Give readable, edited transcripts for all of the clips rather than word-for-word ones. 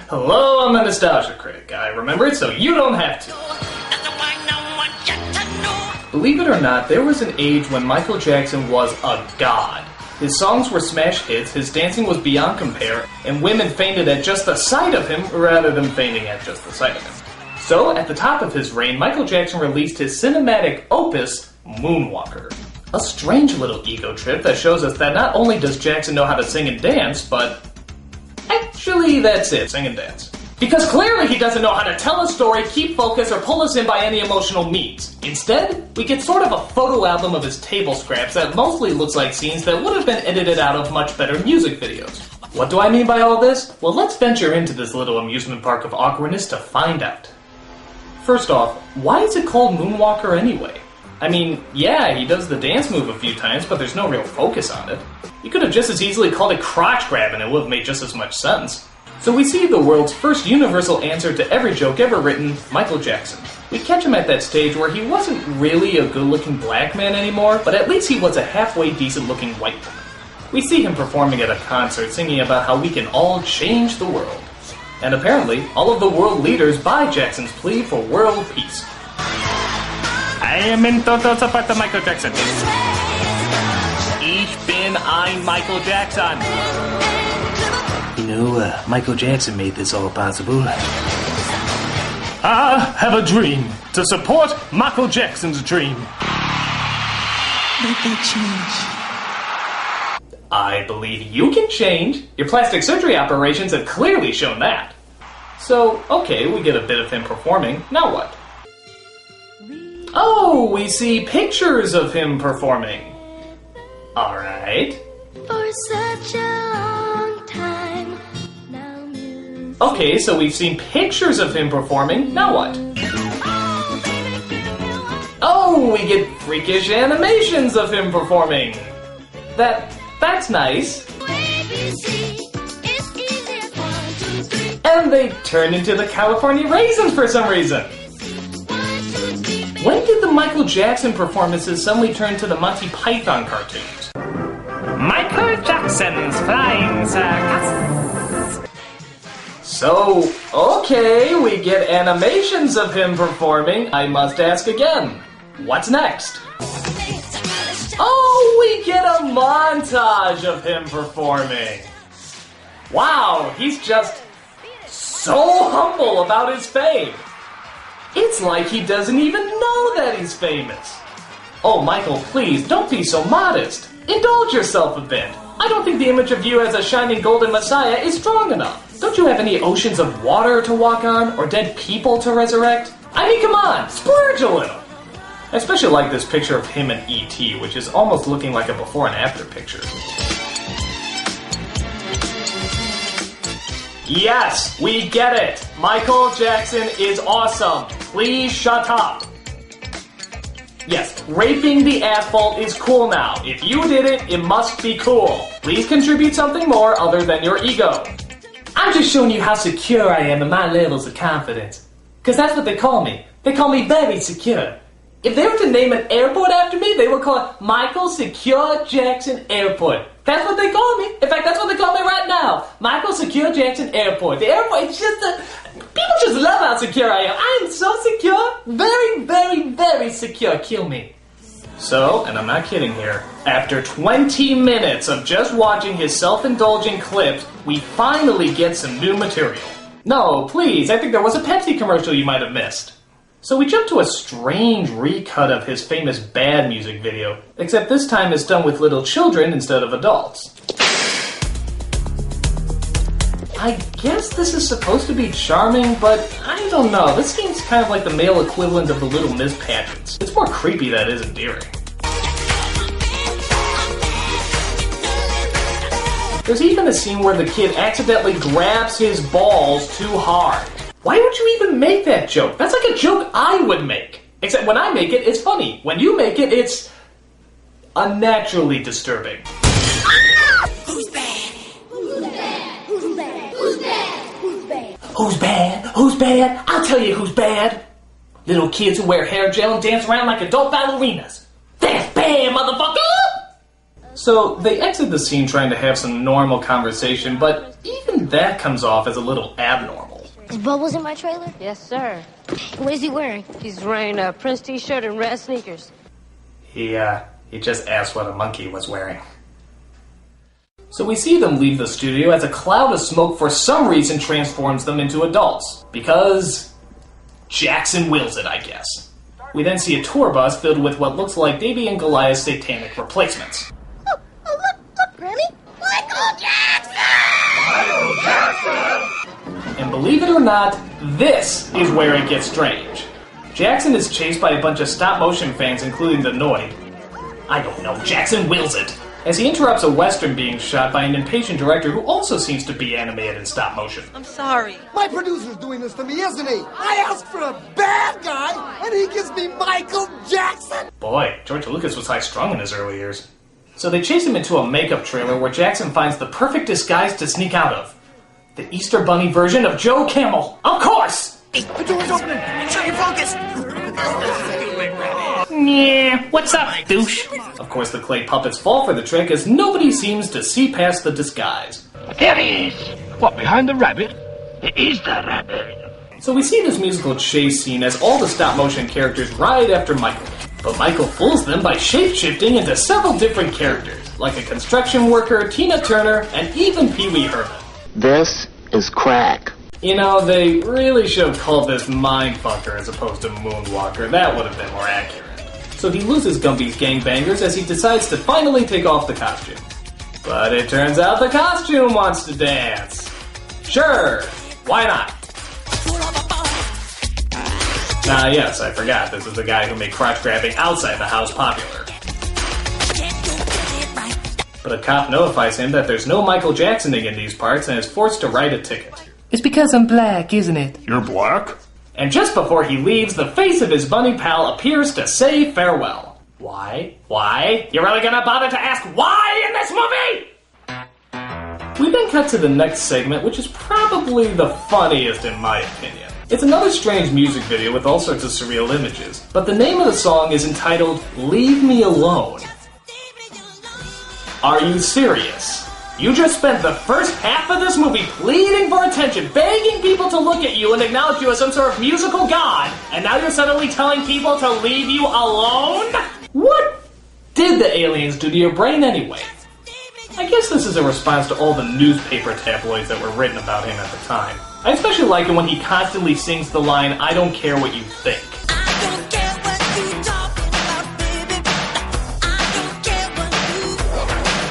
Hello, I'm the Nostalgia Critic. I remember it so you don't have to. Believe it or not, there was an age when Michael Jackson was a god. His songs were smash hits, his dancing was beyond compare, and women fainted at just the sight of him rather than fainting at just the sight of him. So, at the top of his reign, Michael Jackson released his cinematic opus, Moonwalker. A strange little ego trip that shows us that not only does Jackson know how to sing and dance, but actually that's it, sing and dance. Because clearly he doesn't know how to tell a story, keep focus, or pull us in by any emotional means. Instead, we get sort of a photo album of his table scraps that mostly looks like scenes that would have been edited out of much better music videos. What do I mean by all this? Well, let's venture into this little amusement park of awkwardness to find out. First off, why is it called Moonwalker anyway? I mean, yeah, he does the dance move a few times, but there's no real focus on it. You could have just as easily called it crotch grab and it would have made just as much sense. So we see the world's first universal answer to every joke ever written, Michael Jackson. We catch him at that stage where he wasn't really a good-looking black man anymore, but at least he was a halfway decent-looking white woman. We see him performing at a concert singing about how we can all change the world. And apparently, all of the world leaders buy Jackson's plea for world peace. I am in total support of Michael Jackson. Ich bin ein Michael Jackson. You know, Michael Jackson made this all possible. I have a dream to support Michael Jackson's dream. Make that change. I believe you can change. Your plastic surgery operations have clearly shown that. So, okay, we get a bit of him performing. Now what? Oh, we see pictures of him performing. Alright. For such a long time. Now music. Okay, so we've seen pictures of him performing. Now what? Oh, we get freakish animations of him performing. That's nice. And they turn into the California Raisins for some reason. When did the Michael Jackson performances suddenly turn to the Monty Python cartoons? Michael Jackson's Flying Circus. So, okay, we get animations of him performing. I must ask again, what's next? Oh, we get a montage of him performing. Wow, he's just so humble about his fame. It's like he doesn't even know that he's famous. Oh, Michael, please, don't be so modest. Indulge yourself a bit. I don't think the image of you as a shining golden messiah is strong enough. Don't you have any oceans of water to walk on, or dead people to resurrect? I mean, come on, splurge a little. I especially like this picture of him and E.T., which is almost looking like a before and after picture. Yes, we get it. Michael Jackson is awesome. Please shut up. Yes, raping the asphalt is cool now. If you did it, it must be cool. Please contribute something more other than your ego. I'm just showing you how secure I am in my levels of confidence. Because that's what they call me. They call me very secure. If they were to name an airport after me, they would call it Michael Secure Jackson Airport. That's what they call me. In fact, that's what they call me right now. Michael Secure Jackson Airport. The airport, it's just people just love how secure I am. I am so secure. Very, very, very secure. Kill me. So, and I'm not kidding here, after 20 minutes of just watching his self-indulgent clips, we finally get some new material. No, please, I think there was a Pepsi commercial you might have missed. So we jump to a strange recut of his famous Bad music video, except this time it's done with little children instead of adults. I guess this is supposed to be charming, but I don't know. This seems kind of like the male equivalent of the Little Miss pageants. It's more creepy than it is endearing. There's even a scene where the kid accidentally grabs his balls too hard. Why would you even make that joke? That's like a joke I would make. Except when I make it, it's funny. When you make it, it's unnaturally disturbing. Who's bad? Who's bad? Who's bad? Who's bad? Who's bad? Who's bad? Who's bad? I'll tell you who's bad. Little kids who wear hair gel and dance around like adult ballerinas. That's bad, motherfucker! So they exit the scene trying to have some normal conversation, but even that comes off as a little abnormal. Is Bubbles in my trailer? Yes, sir. What is he wearing? He's wearing a Prince t-shirt and red sneakers. He just asked what a monkey was wearing. So we see them leave the studio as a cloud of smoke for some reason transforms them into adults. Because Jackson wills it, I guess. We then see a tour bus filled with what looks like Davey and Goliath's satanic replacements. Oh, look, Granny! Michael Jackson! Michael Jackson! And believe it or not, this is where it gets strange. Jackson is chased by a bunch of stop-motion fans, including the Noid. I don't know, Jackson wills it. As he interrupts a western being shot by an impatient director who also seems to be animated in stop motion. I'm sorry. My producer's doing this to me, isn't he? I asked for a bad guy, and he gives me Michael Jackson! Boy, George Lucas was high-strung in his early years. So they chase him into a makeup trailer where Jackson finds the perfect disguise to sneak out of. The Easter Bunny version of Joe Camel. Of course! Hey, the door's opening! Make sure you're focused! Yeah, what's up, douche? Of course, the clay puppets fall for the trick as nobody seems to see past the disguise. There he is! What, behind the rabbit? It is the rabbit. So we see this musical chase scene as all the stop-motion characters ride after Michael. But Michael fools them by shape-shifting into several different characters, like a construction worker, Tina Turner, and even Pee Wee Herman. This is crack. You know, they really should have called this Mindfucker as opposed to Moonwalker. That would have been more accurate. So he loses Gumby's gangbangers as he decides to finally take off the costume. But it turns out the costume wants to dance. Sure, why not? Yes, I forgot. This is the guy who made crotch grabbing outside the house popular. But a cop notifies him that there's no Michael Jacksoning in these parts and is forced to write a ticket. It's because I'm black, isn't it? You're black? And just before he leaves, the face of his bunny pal appears to say farewell. Why? Why? You really gonna bother to ask why in this movie? We then cut to the next segment, which is probably the funniest in my opinion. It's another strange music video with all sorts of surreal images, but the name of the song is entitled Leave Me Alone. Are you serious? You just spent the first half of this movie pleading for attention, begging people to look at you and acknowledge you as some sort of musical god, and now you're suddenly telling people to leave you alone? What did the aliens do to your brain anyway? I guess this is a response to all the newspaper tabloids that were written about him at the time. I especially like it when he constantly sings the line, I don't care what you think.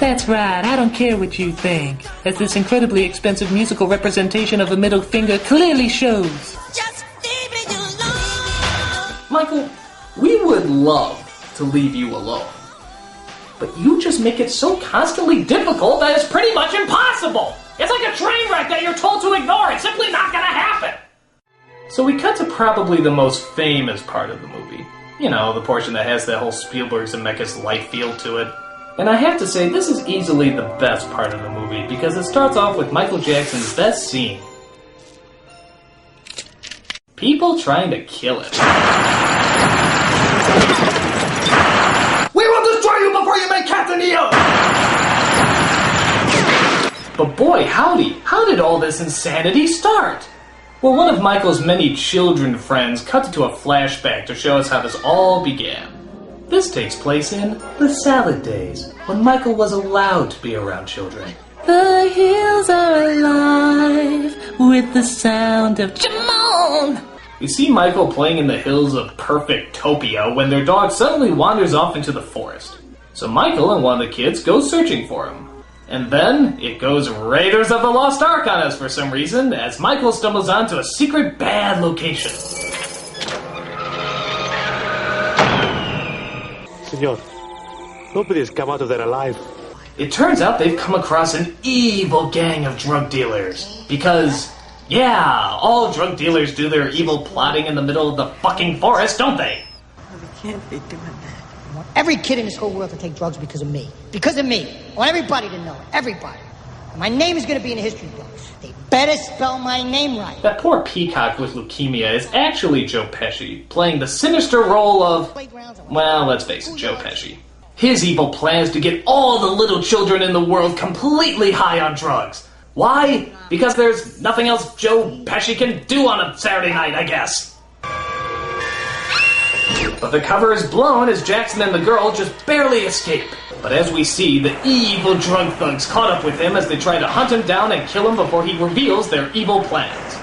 That's right, I don't care what you think, as this incredibly expensive musical representation of a middle finger clearly shows. Just leave me alone. Michael, we would love to leave you alone. But you just make it so constantly difficult that it's pretty much impossible! It's like a train wreck that you're told to ignore. It's simply not gonna happen! So we cut to probably the most famous part of the movie. You know, the portion that has that whole Spielberg Zemeckis light feel to it. And I have to say, this is easily the best part of the movie, because it starts off with Michael Jackson's best scene. People trying to kill it. We will destroy you before you make Captain EO! But boy, howdy, how did all this insanity start? Well, one of Michael's many children friends cut into a flashback to show us how this all began. This takes place in the salad days, when Michael was allowed to be around children. The hills are alive with the sound of Jamon. We see Michael playing in the hills of Perfectopia when their dog suddenly wanders off into the forest. So Michael and one of the kids go searching for him. And then it goes Raiders of the Lost Ark on us for some reason as Michael stumbles onto a secret bad location. Senor, nobody has come out of there alive. It turns out they've come across an evil gang of drug dealers. Because, yeah, all drug dealers do their evil plotting in the middle of the fucking forest, don't they? We can't be doing that. I want every kid in this whole world to take drugs because of me. Because of me. I want everybody to know it. Everybody. And my name is going to be in the history books. They better spell my name right. That poor peacock with leukemia is actually Joe Pesci, playing the sinister role of, well, let's face it, Joe Pesci. His evil plan is to get all the little children in the world completely high on drugs. Why? Because there's nothing else Joe Pesci can do on a Saturday night, I guess. But the cover is blown as Jackson and the girl just barely escape. But as we see, the evil drug thugs caught up with him as they try to hunt him down and kill him before he reveals their evil plans.